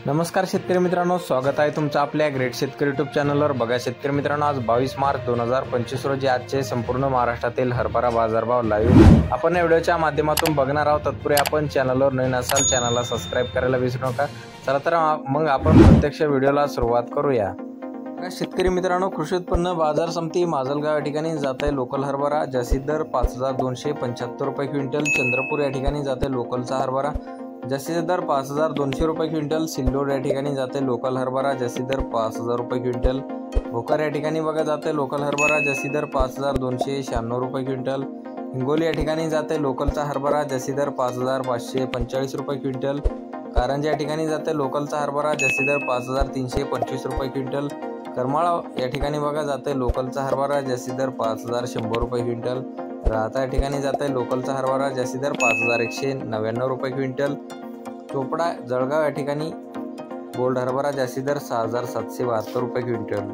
नमस्कार शेतकरी मित्रांनो, स्वागत आहे तुमचं आपल्या ग्रेट शेतकरी यूट्यूब चॅनलवर। बघा शेतकरी मित्रांनो, आज 22 मार्च 2025 रोजी आजचे संपूर्ण महाराष्ट्रातील हरभरा बाजारभाव लाईव्ह आपण या व्हिडिओच्या माध्यमातून बघणार आहोत। तत्पूर्वी आपण चॅनलवर नवीन असाल चॅनलला सबस्क्राइब करायला विसरू नका। चला तर मग आपण प्रत्यक्ष व्हिडिओला सुरुवात करूया। शेतकरी मित्रांनो, कृषी उत्पन्न बाजार समिती माजलगाव या ठिकाणी जात आहे लोकल हरभरा, जास्तीत दर 5275 रुपये क्विंटल। चंद्रपूर या ठिकाणी जात आहे लोकलचा हरभरा, जास्तीत दर 5200 रुपये क्विंटल। सिल्लोड या ठिकाणी जाते लोकल हरभरा, जास्तीत दर 5000 रुपये क्विंटल। भोकर या ठिकाणी बघा जाते लोकल हरभरा, जास्तीत दर 5296 रुपये क्विंटल। हिंगोली या ठिकाणी जाते लोकलचा हरभरा, जास्तीत दर 5545 रुपये क्विंटल। कारंजा या ठिकाणी जाते लोकलचा हरभरा, जास्तीत दर 5325 रुपये क्विंटल। करमाळा या ठिकाणी बघा जाते लोकलचा हरभरा, जास्तीत दर 5100 रुपये क्विंटल। राहता या ठिकाणी जाते लोकलचा हरभरा, जास्तीत दर 5199 रुपये क्विंटल। चोपडा जळगाव या ठिकाणी गोल्ड हरभरा, जास्तीत दर 6772 रुपये क्विंटल।